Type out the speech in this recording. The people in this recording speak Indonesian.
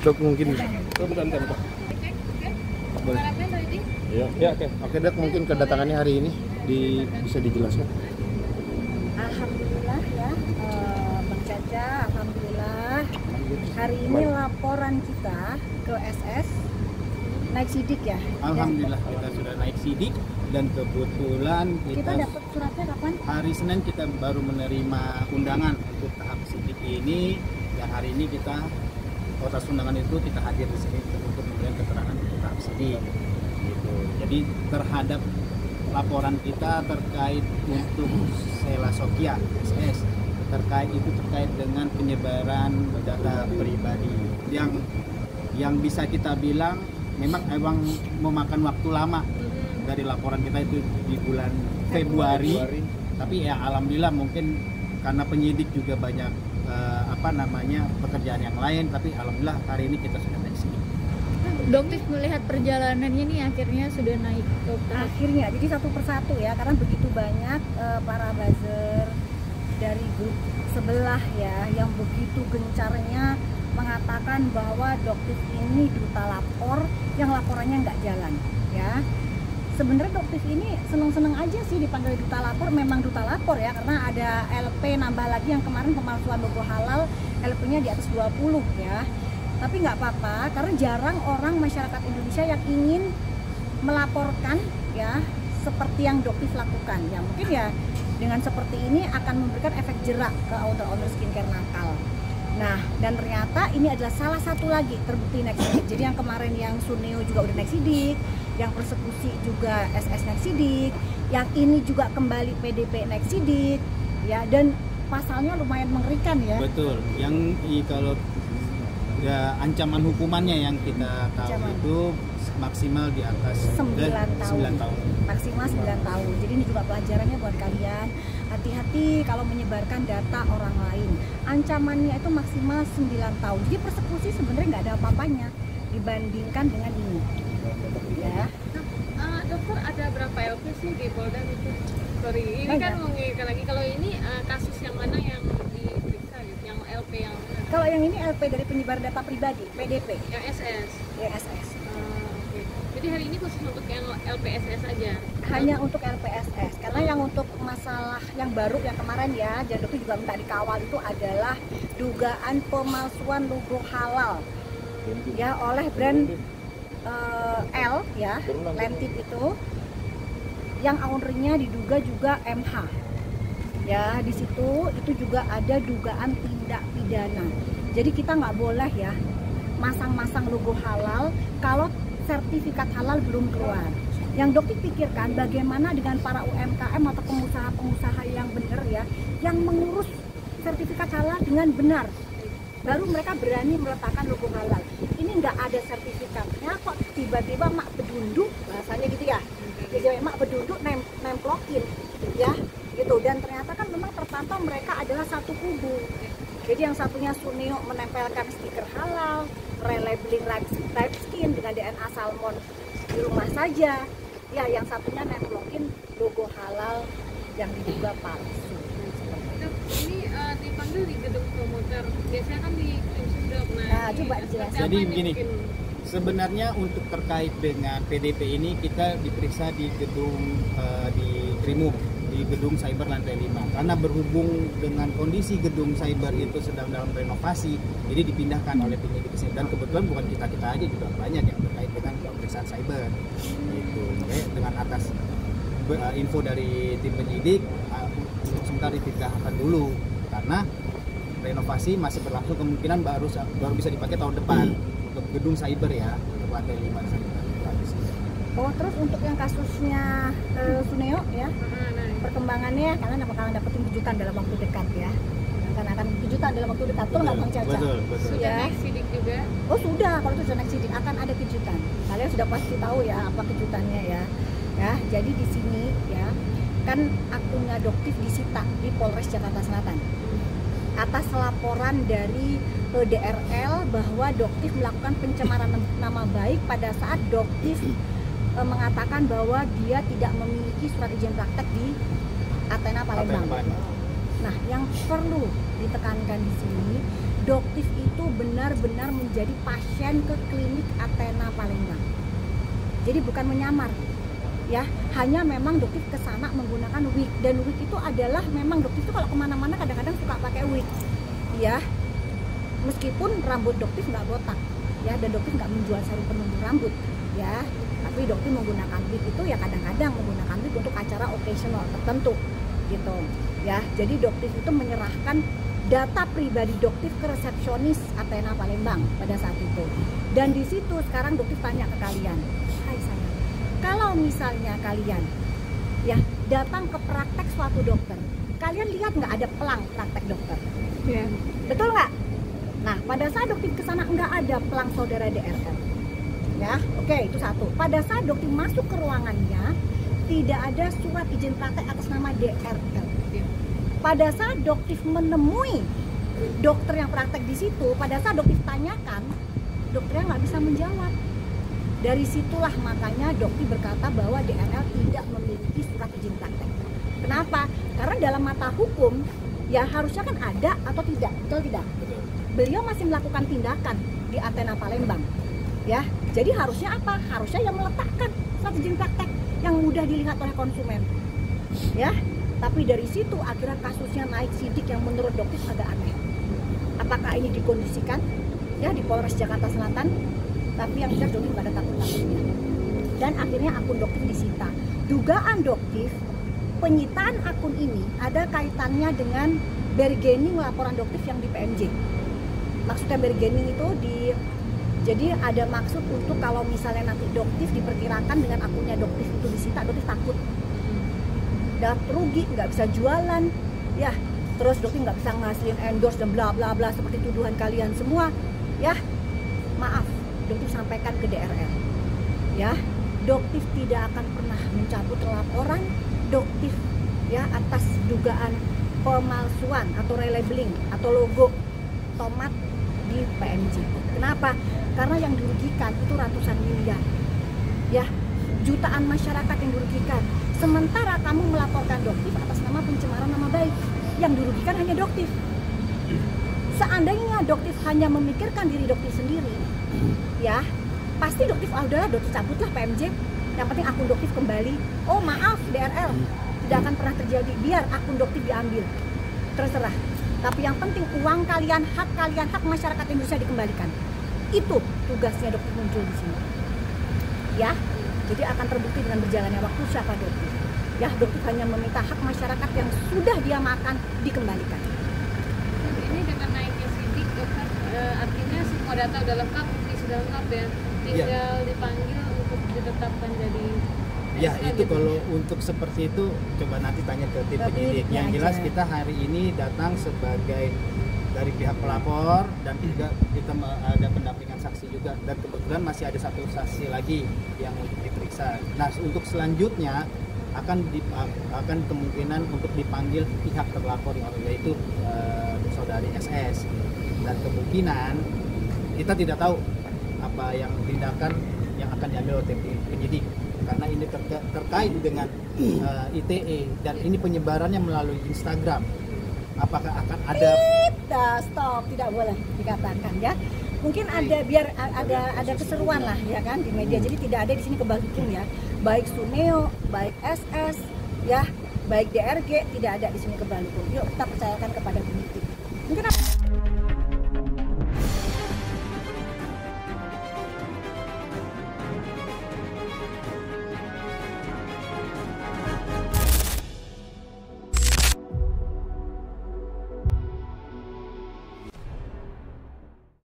Dok mungkin. Bukan. Boleh. Ya, oke. Oke Dok, mungkin kedatangannya hari ini bisa dijelaskan. Alhamdulillah ya, Bang Caca, alhamdulillah hari ini laporan kita ke SS naik sidik ya. Alhamdulillah kita sudah naik sidik dan kebetulan Kita dapat suratnya kapan? hari Senin kita baru menerima undangan untuk tahap sidik ini, dan hari ini kita atas undangan itu kita hadir di sini untuk memberikan keterangan untuk tahap sidik. Gitu. Jadi terhadap laporan kita terkait untuk Sheila Sofia SS terkait dengan penyebaran data pribadi yang bisa kita bilang memang memakan waktu lama dari laporan kita itu di bulan Februari. Tapi ya alhamdulillah mungkin karena penyidik juga banyak pekerjaan yang lain, tapi alhamdulillah hari ini kita sudah naik sini. Dokter melihat perjalanannya nih akhirnya sudah naik ke Akhirnya, jadi satu persatu ya, karena begitu banyak para buzzer dari grup sebelah ya yang begitu gencarnya mengatakan bahwa Doktif ini duta lapor yang laporannya nggak jalan ya. Sebenarnya Doktif ini seneng-seneng aja sih dipanggil duta lapor, memang duta lapor ya, karena ada LP nambah lagi yang kemarin pemalsuan logo halal, LP-nya di atas 20 ya. Tapi nggak apa-apa, karena jarang orang masyarakat Indonesia yang ingin melaporkan ya seperti yang Doktif lakukan. Ya mungkin ya dengan seperti ini akan memberikan efek jerak ke owner-owner skincare nakal. Nah, dan ternyata ini adalah salah satu lagi terbukti naik sidik. Jadi yang kemarin yang Suneo juga udah naik sidik, yang persekusi juga SS naik sidik, yang ini juga kembali PDP naik sidik, ya, dan pasalnya lumayan mengerikan ya. Betul. Yang kalau ya ancaman hukumannya yang kita tahu itu maksimal di atas 9 tahun. Maksimal 9 tahun. Jadi ini juga pelajarannya buat kalian. Hati-hati kalau menyebarkan data orang lain. Ancamannya itu maksimal 9 tahun. Jadi persekusi sebenarnya nggak ada apa-apanya dibandingkan dengan ini. Ya. Dokter, ada berapa LP sih di Polda itu? Sorry, ini kan mengingatkan lagi kalau ini kasus yang mana yang diperiksa gitu, yang LP yang Kalau yang ini LP dari penyebar data pribadi, PDP. yang SS. Ya SS. Oke. Jadi hari ini khusus untuk yang LPSS aja. Hanya untuk LPSS, karena yang untuk masalah yang baru yang kemarin ya, Jandok juga minta dikawal itu adalah dugaan pemalsuan logo halal ya oleh brand L ya, Lentip itu, yang ownernya diduga juga MH ya. Di situ itu juga ada dugaan tindak pidana. Jadi kita nggak boleh ya masang-masang logo halal kalau sertifikat halal belum keluar. Yang Dokter pikirkan bagaimana dengan para UMKM atau pengusaha-pengusaha yang benar ya, yang mengurus sertifikat halal dengan benar, baru mereka berani meletakkan logo halal. Ini nggak ada sertifikatnya kok tiba-tiba mak bedunduk, bahasanya gitu ya, jadi mak bedunduk nemplokin ya gitu. Dan ternyata kan memang terpantau mereka adalah satu kubu. Jadi yang satunya Suneo menempelkan stiker halal, relabeling live skin dengan DNA salmon di rumah saja. Ya, yang satunya nemplokin logo halal yang diduga palsu. Ini dipanggil di gedung promoter. Biasanya kan di Sundop. Nah, coba dijelaskan. Jadi begini, sebenarnya untuk terkait dengan PDP ini kita diperiksa di gedung di Trimum, di gedung cyber lantai 5, karena berhubung dengan kondisi gedung cyber itu sedang dalam renovasi, jadi dipindahkan oleh penyidik kesini. Dan kebetulan bukan kita aja, juga banyak yang terkait dengan pemeriksaan cyber gitu. Dengan atas info dari tim penyidik sebentar dipindahkan dulu karena renovasi masih berlangsung, kemungkinan baru bisa dipakai tahun depan untuk gedung cyber ya, untuk lantai 5 cyber. Oh, terus untuk yang kasusnya Suneo ya, perkembangannya kalian bakalan dapetin kejutan dalam waktu dekat ya. Akan kejutan dalam waktu dekat, tuh nggak Bang Caca? Betul. Sudah Ya. naik sidik juga. Oh sudah, kalau itu sudah naik sidik akan ada kejutan. Kalian sudah pasti tahu ya apa kejutannya ya. Ya, jadi di sini ya kan akunnya Doktif disita di Polres Jakarta Selatan atas laporan dari DRL bahwa Doktif melakukan pencemaran nama baik pada saat Doktif mengatakan bahwa dia tidak memiliki surat izin praktek di Athena Palembang. Nah, yang perlu ditekankan di sini, doktif itu benar-benar menjadi pasien ke klinik Athena Palembang. Jadi bukan menyamar, ya. Hanya memang doktif ke sana menggunakan wig, dan wig itu adalah memang doktif itu kalau kemana-mana kadang-kadang suka pakai wig, ya. Meskipun rambut doktif nggak botak, ya, dan doktif nggak menjual serum penumbuh rambut, ya. Tapi doktif menggunakan wig itu ya kadang-kadang menggunakan wig untuk acara occasional tertentu, gitu, ya. Jadi doktif itu menyerahkan data pribadi doktif ke resepsionis Athena Palembang pada saat itu. Dan di situ sekarang doktif tanya ke kalian, hai sayang, kalau misalnya kalian ya datang ke praktek suatu dokter, kalian lihat nggak ada pelang praktek dokter? Yeah. Betul nggak? Nah, pada saat doktif ke sana nggak ada pelang saudara DRL. Ya, oke, itu satu. Pada saat doktif masuk ke ruangannya, tidak ada surat izin praktek atas nama DRL. Pada saat doktif menemui dokter yang praktek di situ, pada saat doktif tanyakan, dokternya nggak bisa menjawab. Dari situlah makanya doktif berkata bahwa DRL tidak memiliki surat izin praktek. Kenapa? Karena dalam mata hukum, ya harusnya kan ada atau tidak, betul tidak? Beliau masih melakukan tindakan di Athena Palembang, ya. Jadi harusnya apa? Harusnya yang meletakkan surat izin praktek yang mudah dilihat oleh konsumen, ya. Tapi dari situ akhirnya kasusnya naik sidik yang menurut dokter agak aneh. Apakah ini dikondisikan, ya, di Polres Jakarta Selatan? Tapi yang jelas dokter nggak ada takut-takutnya. Dan akhirnya akun dokter disita. Dugaan dokter penyitaan akun ini ada kaitannya dengan bargaining laporan dokter yang di PMJ. Maksudnya bargaining itu jadi ada maksud untuk kalau misalnya nanti doktif diperkirakan dengan akunnya doktif itu disita, doktif takut dapat rugi, nggak bisa jualan, ya. Terus doktif nggak bisa ngasilin endorse dan bla bla bla seperti tuduhan kalian semua, ya. Maaf, doktif sampaikan ke DRL, ya. Doktif tidak akan pernah mencabut laporan doktif, ya, atas dugaan pemalsuan atau relabeling atau logo tomat di PMJ. Kenapa? Karena yang dirugikan itu ratusan miliar, ya, jutaan masyarakat yang dirugikan. Sementara kamu melaporkan doktif atas nama pencemaran nama baik, yang dirugikan hanya doktif. Seandainya doktif hanya memikirkan diri doktif sendiri, ya, pasti doktif udahlah doktif cabutlah PMJ. Yang penting akun doktif kembali. Oh maaf DRL, tidak akan pernah terjadi. Biar akun doktif diambil, terserah. Tapi yang penting uang kalian, hak masyarakat Indonesia dikembalikan. Itu tugasnya dokter muncul di sini, ya. Jadi akan terbukti dengan berjalannya waktu siapa dokter. Ya, dokter hanya meminta hak masyarakat yang sudah dia makan dikembalikan. Ini dengan naiknya sidik, dokter, artinya semua data udah lengkap, bukti sudah lengkap ya. Tinggal dipanggil untuk ditetapkan jadi. Ya, itu gitu. kalau untuk seperti itu coba nanti tanya ke tim penyidik. Yang jelas aja. kita hari ini datang sebagai dari pihak pelapor dan juga kita ada pendampingan saksi juga, dan kebetulan masih ada satu saksi lagi yang diperiksa. Nah, untuk selanjutnya akan kemungkinan untuk dipanggil pihak terlapor yaitu saudari SS, dan kemungkinan kita tidak tahu apa yang tindakan yang akan diambil oleh tim penyidik karena ini terkait dengan ITE dan ini penyebarannya melalui Instagram. Apakah akan ada Stop, tidak boleh dikatakan, ya. Mungkin ada biar ada keseruan lah, ya kan, di media. Jadi tidak ada di sini kebal hukum, ya. Baik Suneo, baik SS, ya, baik DRG, tidak ada di sini kebal hukum. Yuk kita percayakan kepada penyidik. Mungkin